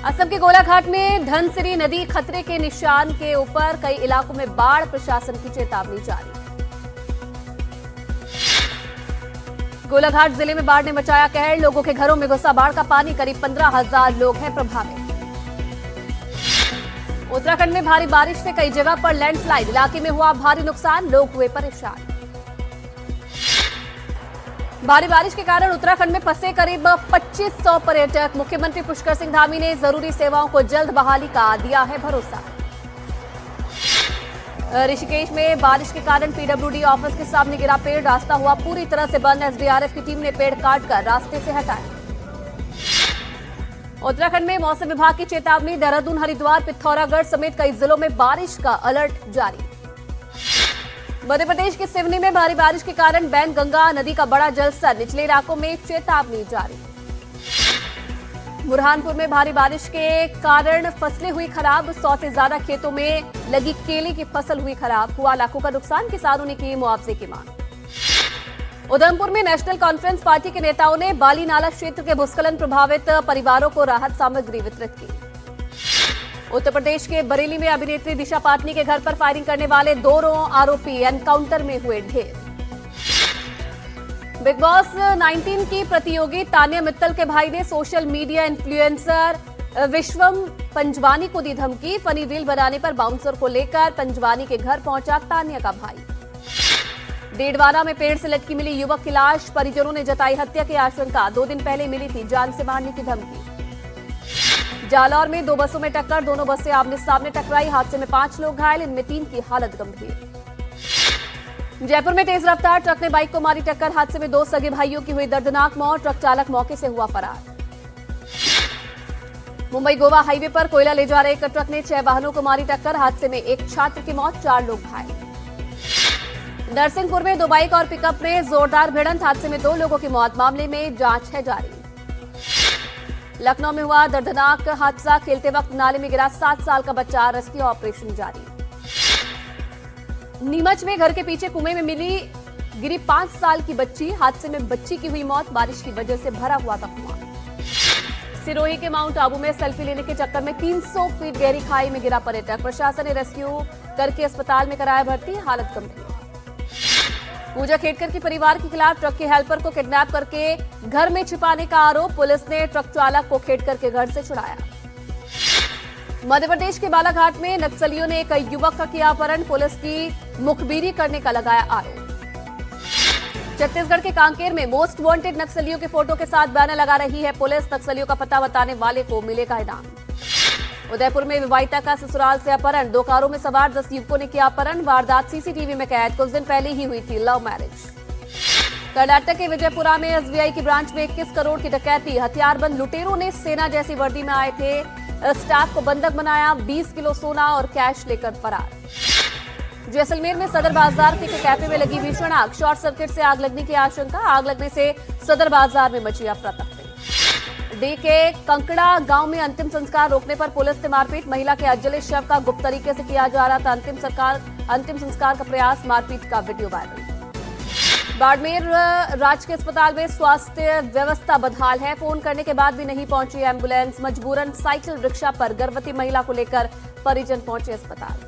असम के गोलाघाट में धनसिरी नदी खतरे के निशान के ऊपर, कई इलाकों में बाढ़, प्रशासन की चेतावनी जारी। गोलाघाट जिले में बाढ़ ने मचाया कहर, लोगों के घरों में घुसा बाढ़ का पानी, करीब 15,000 लोग हैं प्रभावित। उत्तराखंड में भारी बारिश से कई जगह पर लैंडस्लाइड, इलाके में हुआ भारी नुकसान, लोग हुए परेशान। भारी बारिश के कारण उत्तराखंड में फंसे करीब 2500 पर्यटक, मुख्यमंत्री पुष्कर सिंह धामी ने जरूरी सेवाओं को जल्द बहाली का दिया है भरोसा। ऋषिकेश में बारिश के कारण पीडब्ल्यूडी ऑफिस के सामने गिरा पेड़, रास्ता हुआ पूरी तरह से बंद, एसडीआरएफ की टीम ने पेड़ काटकर रास्ते से हटाया। उत्तराखंड में मौसम विभाग की चेतावनी, देहरादून, हरिद्वार, पिथौरागढ़ समेत कई जिलों में बारिश का अलर्ट जारी। मध्य प्रदेश के सिवनी में भारी बारिश के कारण बैनगंगा नदी का बड़ा जलस्तर, निचले इलाकों में चेतावनी जारी। बुरहानपुर में भारी बारिश के कारण फसलें हुई खराब, 100 से ज्यादा खेतों में लगी केले की फसल हुई खराब, हुआ लाखों का नुकसान, किसानों ने की मुआवजे की मांग। उधमपुर में नेशनल कॉन्फ्रेंस पार्टी के नेताओं ने बाली नाला क्षेत्र के भूस्खलन प्रभावित परिवारों को राहत सामग्री वितरित की। उत्तर प्रदेश के बरेली में अभिनेत्री दिशा पाटनी के घर पर फायरिंग करने वाले 2 आरोपी एनकाउंटर में हुए ढेर। बिग बॉस 19 की प्रतियोगी तान्या मित्तल के भाई ने सोशल मीडिया इन्फ्लुएंसर विश्वम पंजवानी को दी धमकी, फनी रील बनाने पर बाउंसर को लेकर पंजवानी के घर पहुंचा तान्या का भाई। डेडवाना में पेड़ से लटकी मिली युवक की लाश, परिजनों ने जताई हत्या की आशंका, 2 दिन पहले मिली थी जान से मारने की धमकी। जालौर में 2 बसों में टक्कर, दोनों बसें आमने सामने टकराई, हादसे में 5 लोग घायल, इनमें 3 की हालत गंभीर। जयपुर में तेज रफ्तार ट्रक ने बाइक को मारी टक्कर, हादसे में 2 सगे भाइयों की हुई दर्दनाक मौत, ट्रक चालक मौके से हुआ फरार। मुंबई गोवा हाईवे पर कोयला ले जा रहे एक ट्रक ने 6 वाहनों को मारी टक्कर, हादसे में एक छात्र की मौत, 4 लोग घायल। नरसिंहपुर में 2 बाइक और पिकअप में जोरदार भिड़ंत, हादसे में 2 लोगों की मौत, मामले में जांच है जारी। लखनऊ में हुआ दर्दनाक हादसा, खेलते वक्त नाले में गिरा 7 साल का बच्चा, रेस्क्यू ऑपरेशन जारी। नीमच में घर के पीछे कुएं में गिरी 5 साल की बच्ची, हादसे में बच्ची की हुई मौत, बारिश की वजह से भरा हुआ था कुआं। सिरोही के माउंट आबू में सेल्फी लेने के चक्कर में 300 फीट गहरी खाई में गिरा पर्यटक, प्रशासन ने रेस्क्यू करके अस्पताल में कराया भर्ती, हालत गंभीर। पूजा खेड़कर के परिवार के खिलाफ ट्रक के हेल्पर को किडनैप करके घर में छिपाने का आरोप, पुलिस ने ट्रक चालक को खेड़कर के घर से छुड़ाया। मध्य प्रदेश के बालाघाट में नक्सलियों ने एक युवक का किया अपहरण, पुलिस की मुखबिरी करने का लगाया आरोप। छत्तीसगढ़ के कांकेर में मोस्ट वांटेड नक्सलियों के फोटो के साथ बैनर लगा रही है पुलिस, नक्सलियों का पता बताने वाले को मिलेगा इनाम। उदयपुर में विवाहिता का ससुराल से अपहरण, 2 कारों में सवार 10 युवकों ने किया अपहरण, वारदात सीसीटीवी में कैद, कुछ दिन पहले ही हुई थी लव मैरिज। कर्नाटक के विजयपुरा में एसबीआई की ब्रांच में 21 करोड़ की डकैती, हथियारबंद लुटेरों ने सेना जैसी वर्दी में आए थे, स्टाफ को बंधक बनाया, 20 किलो सोना और कैश लेकर फरार। जैसलमेर में सदर बाजार के कैफे में लगी भीषण आग, शॉर्ट सर्किट से आग लगने की आशंका, आग लगने से सदर बाजार में मची अफरा-तफरी। डी के कंकड़ा गांव में अंतिम संस्कार रोकने पर पुलिस से मारपीट, महिला के अजले शव का गुप्त तरीके से किया जा रहा था अंतिम संस्कार का प्रयास, मारपीट का वीडियो वायरल। बाड़मेर राजकीय अस्पताल में स्वास्थ्य व्यवस्था बदहाल है, फोन करने के बाद भी नहीं पहुंची एम्बुलेंस, मजबूरन साइकिल रिक्शा पर गर्भवती महिला को लेकर परिजन पहुंचे अस्पताल।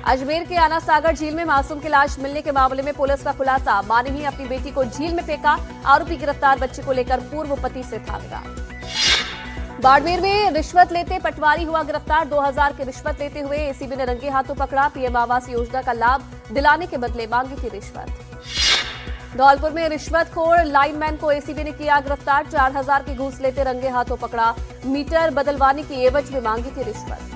अजमेर के आना सागर झील में मासूम की लाश मिलने के मामले में पुलिस का खुलासा, मां ने ही अपनी बेटी को झील में फेंका, आरोपी गिरफ्तार, बच्चे को लेकर पूर्व पति से था विवाद। बाड़मेर में रिश्वत लेते पटवारी हुआ गिरफ्तार, 2000 की रिश्वत लेते हुए एसीबी ने रंगे हाथों पकड़ा, पीएम आवास योजना का लाभ दिलाने के बदले मांगी थी रिश्वत। धौलपुर में रिश्वतखोर लाइनमैन को एसीबी ने किया गिरफ्तार, 4000 की घूस लेते रंगे हाथों पकड़ा, मीटर बदलवाने की एवज में मांगी थी रिश्वत।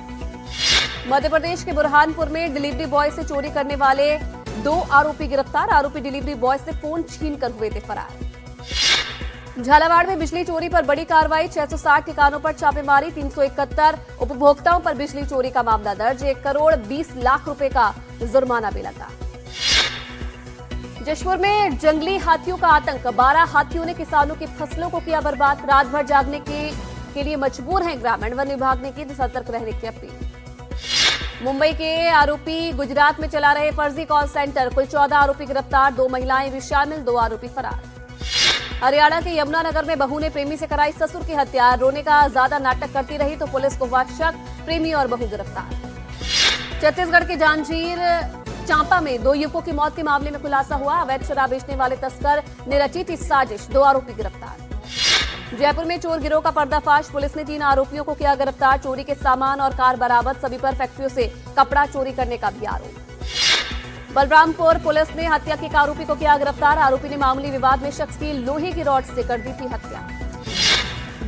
मध्य प्रदेश के बुरहानपुर में डिलीवरी बॉय से चोरी करने वाले 2 आरोपी गिरफ्तार, आरोपी डिलीवरी बॉय से फोन छीनकर हुए थे फरार। झालावाड़ में बिजली चोरी पर बड़ी कार्रवाई, 660 ठिकानों पर छापेमारी, 371 उपभोक्ताओं पर बिजली चोरी का मामला दर्ज, 1 करोड़ 20 लाख रुपए का जुर्माना भी लगा। जशपुर में जंगली हाथियों का आतंक, 12 हाथियों ने किसानों की फसलों को किया बर्बाद, रात भर जागने के लिए मजबूर हैं ग्रामीण, वन विभाग ने की सतर्क रहने की अपील। मुंबई के आरोपी गुजरात में चला रहे फर्जी कॉल सेंटर, कुल 14 आरोपी गिरफ्तार, 2 महिलाएं भी शामिल, 2 आरोपी फरार। हरियाणा के यमुनानगर में बहू ने प्रेमी से कराई ससुर की हत्या। रोने का ज्यादा नाटक करती रही तो पुलिस को हुआ शक, प्रेमी और बहू गिरफ्तार। छत्तीसगढ़ के जांजगीर चांपा में 2 युवकों की मौत के मामले में खुलासा हुआ। अवैध शराब बेचने वाले तस्कर ने रची थी साजिश, 2 आरोपी गिरफ्तार। जयपुर में चोर गिरोह का पर्दाफाश, पुलिस ने 3 आरोपियों को किया गिरफ्तार। चोरी के सामान और कार बरामद, सभी पर फैक्ट्रियों से कपड़ा चोरी करने का भी आरोप। बलरामपुर पुलिस ने हत्या के एक आरोपी को किया गिरफ्तार। आरोपी ने मामूली विवाद में शख्स की लोहे की रॉड से कर दी थी हत्या।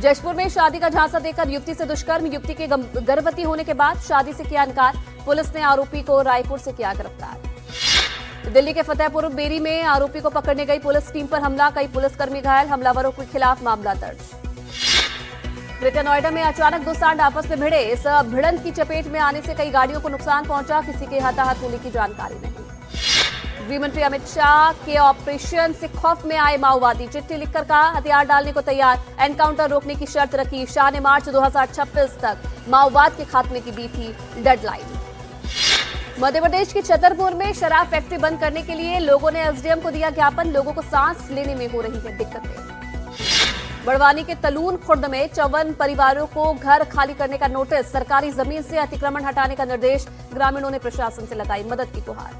जशपुर में शादी का झांसा देकर युवती से दुष्कर्म, युवती के गर्भवती होने के बाद शादी से किया इनकार। पुलिस ने आरोपी को रायपुर से किया गिरफ्तार। दिल्ली के फतेहपुर बेरी में आरोपी को पकड़ने गई पुलिस टीम पर हमला, कई पुलिसकर्मी घायल, हमलावरों के खिलाफ मामला दर्ज। ग्रेटर नोएडा में अचानक 2 सांड आपस में भिड़े। इस भिड़ंत की चपेट में आने से कई गाड़ियों को नुकसान पहुंचा, किसी के हताहत होने की जानकारी नहीं। गृहमंत्री अमित शाह के ऑपरेशन से खौफ में आए माओवादी, चिट्ठी लिखकर कहा हथियार डालने को तैयार, एनकाउंटर रोकने की शर्त रखी। शाह ने मार्च 2026 तक माओवाद के खात्मे की दी थी डेडलाइन। मध्य प्रदेश के छतरपुर में शराब फैक्ट्री बंद करने के लिए लोगों ने एसडीएम को दिया ज्ञापन, लोगों को सांस लेने में हो रही है दिक्कतें। बड़वानी के तलून खुर्द में 54 परिवारों को घर खाली करने का नोटिस, सरकारी जमीन से अतिक्रमण हटाने का निर्देश, ग्रामीणों ने प्रशासन से लगाई मदद की गुहार।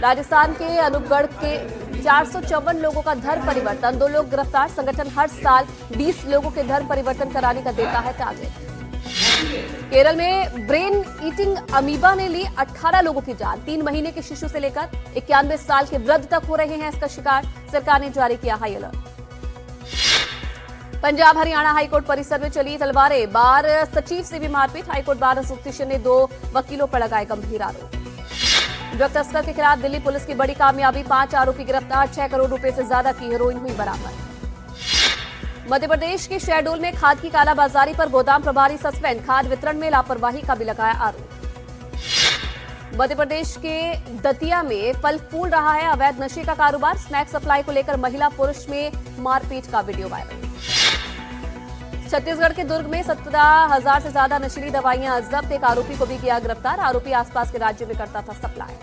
राजस्थान के अनूपगढ़ के 454 लोगों का धर्म परिवर्तन, 2 लोग गिरफ्तार। संगठन हर साल 20 लोगों के धर्म परिवर्तन कराने का देता है टारगेट। केरल में ब्रेन ईटिंग अमीबा ने ली 18 लोगों की जान, 3 महीने के शिशु से लेकर 91 साल के वृद्ध तक हो रहे हैं इसका शिकार। सरकार ने जारी किया high alert. Punjab Haryana high court परिसर में चली तलवारें, बार सचिव से भी मारपीट। हाईकोर्ट बार एसोसिएशन ने 2 वकीलों पर लगाए गंभीर आरोप। ड्रग तस्कर के खिलाफ दिल्ली पुलिस की बड़ी कामयाबी, 5 आरोपी गिरफ्तार, 6 करोड़ रुपए से ज्यादा की हेरोइन हुई बरामद। मध्य प्रदेश के शहडोल में खाद की कालाबाजारी पर गोदाम प्रभारी सस्पेंड, खाद वितरण में लापरवाही का भी लगाया आरोप। मध्य प्रदेश के दतिया में फल फूल रहा है अवैध नशे का कारोबार, स्नैक सप्लाई को लेकर महिला पुरुष में मारपीट का वीडियो वायरल। छत्तीसगढ़ के दुर्ग में 17,000 से ज्यादा नशीली दवाइयां जब्त, एक आरोपी को भी किया गिरफ्तार। आरोपी आसपास के राज्यों में करता था सप्लाई।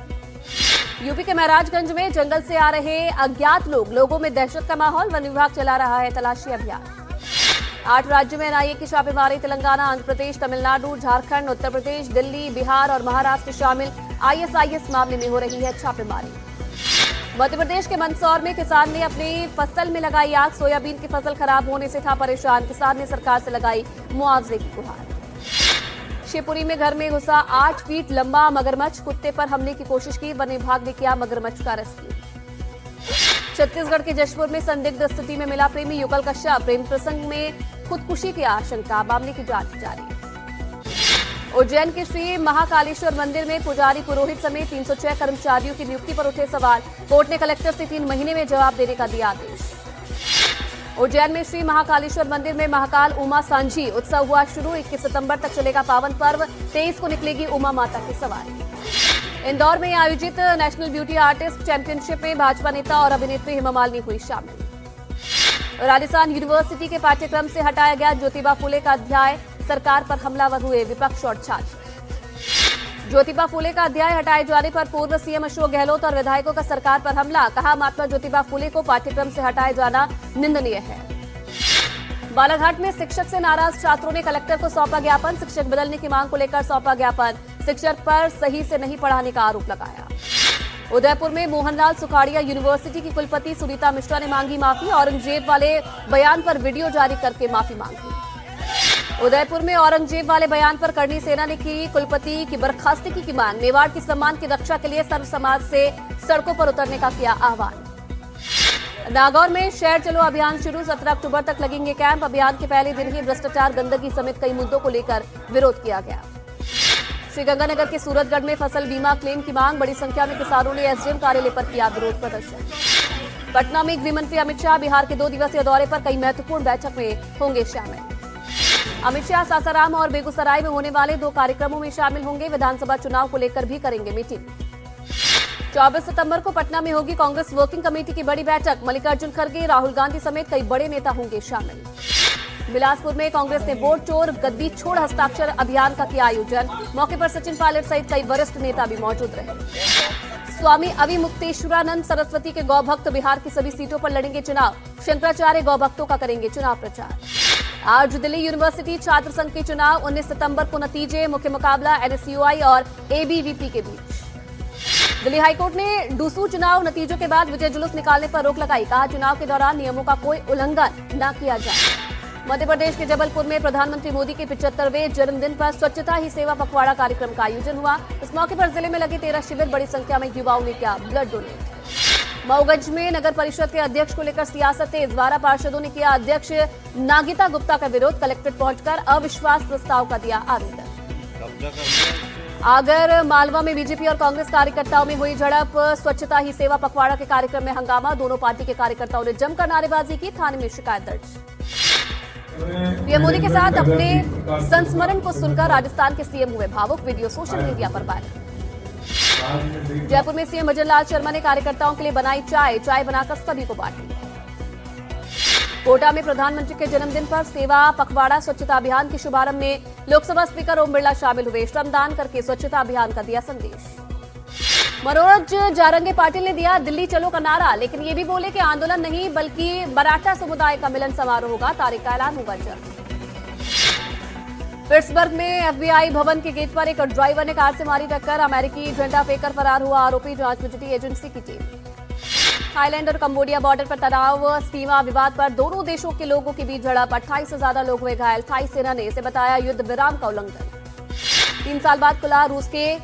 यूपी के महराजगंज में जंगल से आ रहे अज्ञात लोगों में दहशत का माहौल, वन विभाग चला रहा है तलाशी अभियान। 8 राज्यों में एनआईए की छापेमारी, तेलंगाना, आंध्र प्रदेश, तमिलनाडु, झारखंड, उत्तर प्रदेश, दिल्ली, बिहार और महाराष्ट्र शामिल। आईएसआईएस मामले में हो रही है छापेमारी। मध्य प्रदेश के मंदसौर में किसान ने अपनी फसल में लगाई आग, सोयाबीन की फसल खराब होने से था परेशान, किसान ने सरकार से लगाई मुआवजे की गुहार। शिवपुरी में घर में घुसा 8 फीट लंबा मगरमच्छ, कुत्ते पर हमले की कोशिश की, वन विभाग ने किया मगरमच्छ का रेस्क्यू। छत्तीसगढ़ के जशपुर में संदिग्ध स्थिति में मिला प्रेमी युगल का शव, प्रेम प्रसंग में खुदकुशी की आशंका, मामले की जांच जारी। उज्जैन के श्री महाकालेश्वर मंदिर में पुजारी पुरोहित समेत 306 कर्मचारियों की नियुक्ति पर उठे सवाल, कोर्ट ने कलेक्टर से 3 महीने में जवाब देने का दिया आदेश। उज्जैन में श्री महाकालेश्वर मंदिर में महाकाल उमा सांझी उत्सव हुआ शुरू, 21 सितंबर तक चलेगा पावन पर्व, 23 को निकलेगी उमा माता की सवारी। इंदौर में आयोजित नेशनल ब्यूटी आर्टिस्ट चैंपियनशिप में भाजपा नेता और अभिनेत्री हेमा मालिनी हुई शामिल। राजस्थान यूनिवर्सिटी के पाठ्यक्रम से हटाया गया ज्योतिबा फुले का अध्याय, सरकार पर हमलावर हुए विपक्ष और छात्र। ज्योतिबा फुले का अध्याय हटाए जाने पर पूर्व सीएम अशोक गहलोत और विधायकों का सरकार पर हमला, कहा महात्मा ज्योतिबा फुले को पाठ्यक्रम से हटाए जाना निंदनीय है। बालाघाट में शिक्षक से नाराज छात्रों ने कलेक्टर को सौंपा ज्ञापन, शिक्षक बदलने की मांग को लेकर सौंपा ज्ञापन, शिक्षक पर सही से नहीं पढ़ाने का आरोप लगाया। उदयपुर में मोहनलाल सुखाड़िया यूनिवर्सिटी की कुलपति सुनीता मिश्रा ने मांगी माफी, औरंगजेब वाले बयान पर वीडियो जारी करके माफी मांगी। उदयपुर में औरंगजेब वाले बयान पर करणी सेना ने की कुलपति की बर्खास्तगी की मांग, मेवाड़ की सम्मान की रक्षा के लिए सर्व समाज से सड़कों पर उतरने का किया आह्वान। नागौर में शहर चलो अभियान शुरू, 17 अक्टूबर तक लगेंगे कैंप, अभियान के पहले दिन ही भ्रष्टाचार, गंदगी समेत कई मुद्दों को लेकर विरोध किया गया। श्रीगंगानगर के सूरतगढ़ में फसल बीमा क्लेम की मांग, बड़ी संख्या में किसानों ने एसडीएम कार्यालय पर किया विरोध प्रदर्शन। पटना में गृहमंत्री अमित शाह बिहार के 2 दिवसीय दौरे पर कई महत्वपूर्ण बैठक में होंगे शामिल। अमित शाह सासाराम और बेगूसराय में होने वाले 2 कार्यक्रमों में शामिल होंगे, विधानसभा चुनाव को लेकर भी करेंगे मीटिंग। 24 सितंबर को पटना में होगी कांग्रेस वर्किंग कमेटी की बड़ी बैठक, मल्लिकार्जुन खड़गे, राहुल गांधी समेत कई बड़े नेता होंगे शामिल। बिलासपुर में कांग्रेस ने वोट चोर गद्दी छोड़ हस्ताक्षर अभियान का किया आयोजन, मौके पर सचिन पायलट सहित कई वरिष्ठ नेता भी मौजूद रहे। स्वामी अविमुक्तेश्वरानंद सरस्वती के गौ भक्त बिहार की सभी सीटों पर लड़ेंगे चुनाव। शंकराचार्य गौ भक्तों का करेंगे चुनाव प्रचार। आज दिल्ली यूनिवर्सिटी छात्र संघ के चुनाव, 19 सितंबर को नतीजे। मुख्य मुकाबला एनएसयूआई और एबीवीपी के बीच। दिल्ली हाईकोर्ट ने डूसू चुनाव नतीजों के बाद विजय जुलूस निकालने पर रोक लगाई। कहा, चुनाव के दौरान नियमों का कोई उल्लंघन न किया जाए। मध्य प्रदेश के जबलपुर में प्रधानमंत्री मोदी के 75वें जन्मदिन पर स्वच्छता ही सेवा पखवाड़ा कार्यक्रम का आयोजन हुआ। इस मौके पर जिले में लगे 13 शिविर, बड़ी संख्या में युवाओं ने किया ब्लड डोनेट। मऊगंज में नगर परिषद के अध्यक्ष को लेकर सियासत तेज। 12 पार्षदों ने किया अध्यक्ष नागिता गुप्ता का विरोध। कलेक्ट्रेट पहुंचकर अविश्वास प्रस्ताव का दिया आवेदन। आगर मालवा में बीजेपी और कांग्रेस कार्यकर्ताओं में हुई झड़प। स्वच्छता ही सेवा पखवाड़ा के कार्यक्रम में हंगामा। दोनों पार्टी के कार्यकर्ताओं ने जमकर नारेबाजी की। थाने में शिकायत दर्ज। पीएम मोदी के साथ अपने संस्मरण को सुनकर राजस्थान के सीएम हुए भावुक। वीडियो सोशल मीडिया पर वायरल। जयपुर में सीएम भजन लाल शर्मा ने कार्यकर्ताओं के लिए बनाई चाय बनाकर सभी को बांटी। कोटा में प्रधानमंत्री के जन्मदिन पर सेवा पखवाड़ा स्वच्छता अभियान के शुभारंभ में लोकसभा स्पीकर ओम बिरला शामिल हुए। श्रमदान करके स्वच्छता अभियान का दिया संदेश। मनोज जारंगे पाटिल ने दिया दिल्ली चलो का नारा, लेकिन ये भी बोले कि आंदोलन नहीं बल्कि मराठा समुदाय का मिलन समारोह होगा। तारीख का ऐलान होगा जल्द। पिट्सबर्ग में एफबीआई भवन के गेट पर एक ड्राइवर ने कार से मारी टक्कर। अमेरिकी झंडा फेंककर फरार हुआ आरोपी। जांच में जुटी एजेंसी की टीम। थाईलैंड और कंबोडिया बॉर्डर पर तनाव। सीमा विवाद पर दोनों देशों के लोगों के बीच झड़प। 28 से ज्यादा लोग हुए घायल। थाई सेना ने इसे बताया युद्ध विराम का उल्लंघन। 3 साल बाद खुला रूस के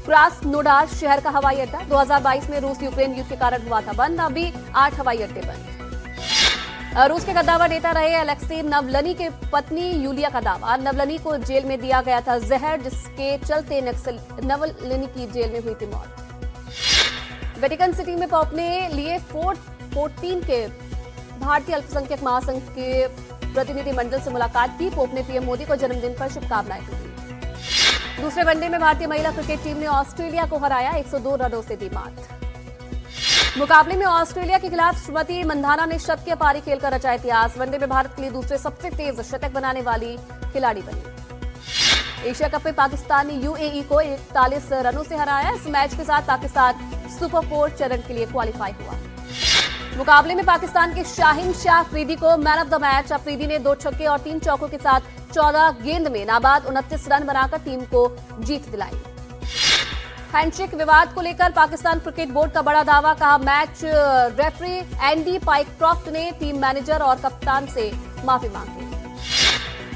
क्रास्नोडार शहर का हवाई अड्डा। 2022 में रूस यूक्रेन युद्ध के कारण हुआ था बंद। अभी 8 हवाई अड्डे बंद। रूस के कद्दावर नेता रहे अलेक्सी नवलनी के पत्नी यूलिया का दावा, नवलनी को जेल में दिया गया था जहर, जिसके चलते नवलनी की जेल में हुई थी मौत। वेटिकन सिटी में पोप ने लिए 14 के भारतीय अल्पसंख्यक महासंघ के प्रतिनिधिमंडल से मुलाकात की। पोप ने पीएम मोदी को जन्मदिन पर शुभकामनाएं दी। दूसरे वनडे में भारतीय महिला क्रिकेट टीम ने ऑस्ट्रेलिया को हराया। 102 रनों से दी मात। मुकाबले में ऑस्ट्रेलिया के खिलाफ स्मृति मंधाना ने शतकीय पारी खेलकर रचा इतिहास। वनडे में भारत के लिए दूसरे सबसे तेज शतक बनाने वाली खिलाड़ी बनी। एशिया कप में पाकिस्तान ने यूएई को 41 रनों से हराया। इस मैच के साथ पाकिस्तान सुपर 4 चरण के लिए क्वालिफाई हुआ। मुकाबले में पाकिस्तान के शाहीन शाह अफरीदी को man of the match. Afridi ने 2 छक्के और 3 चौकों के साथ 14 गेंद में नाबाद 29 रन बनाकर टीम को जीत दिलाई। हैंडशेक विवाद को लेकर पाकिस्तान क्रिकेट बोर्ड का बड़ा दावा। कहा, मैच रेफरी एंडी पाइकक्रॉफ्ट ने टीम मैनेजर और कप्तान से माफी मांगी।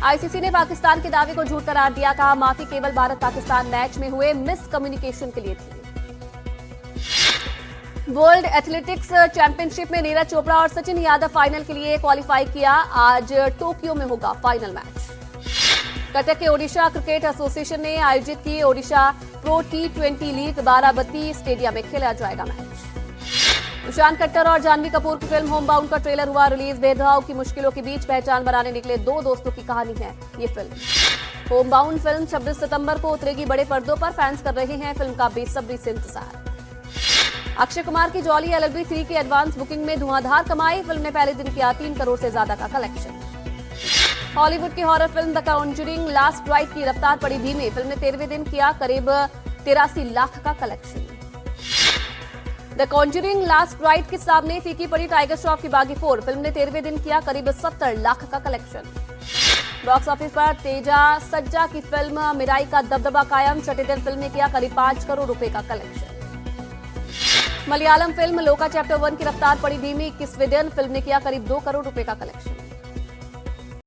आईसीसी ने पाकिस्तान के दावे को झूठ करार दिया। कहा, माफी केवल भारत पाकिस्तान मैच में हुए मिसकम्युनिकेशन के लिए थी। वर्ल्ड एथलेटिक्स चैंपियनशिप में नीरज चोपड़ा और सचिन यादव फाइनल के लिए क्वालिफाई किया। आज टोक्यो में होगा फाइनल मैच। कटक के ओडिशा क्रिकेट एसोसिएशन ने आयोजित की Odisha pro T20 league. Barabati stadium में खेला जाएगा मैच। ईशान खट्टर और जानवी कपूर की फिल्म होमबाउंड का ट्रेलर हुआ रिलीज। भेदभाव की मुश्किलों के बीच पहचान बनाने निकले 2 दोस्तों की कहानी है ये फिल्म। होमबाउंड फिल्म 26 सितंबर को उतरेगी बड़े पर्दों पर। फैंस कर रहे हैं फिल्म का बेसब्री से इंतजार। अक्षय कुमार की जॉली LLB 3 की एडवांस बुकिंग में धुआंधार कमाई। फिल्म ने पहले दिन किया 3 करोड़ से ज्यादा का कलेक्शन। हॉलीवुड की horror film the Conjuring last right की रफ्तार पड़ी धीमी। फिल्म ने 13वें दिन किया करीब 83 लाख का collection. The Conjuring last right के सामने फीकी पड़ी टाइगर श्रॉफ की बागी 4। फिल्म ने 13वें दिन किया करीब 70 लाख का कलेक्शन। बॉक्स ऑफिस पर तेजा सज्जा की फिल्म मिराई का दबदबा कायम। छठे दिन फिल्म ने किया करीब 5 करोड़ रुपए का कलेक्शन। मलयालम फिल्म लोका चैप्टर 1 की रफ्तार पड़ी धीमी। 21वें दिन फिल्म ने किया करीब 2 करोड़ रुपए का कलेक्शन।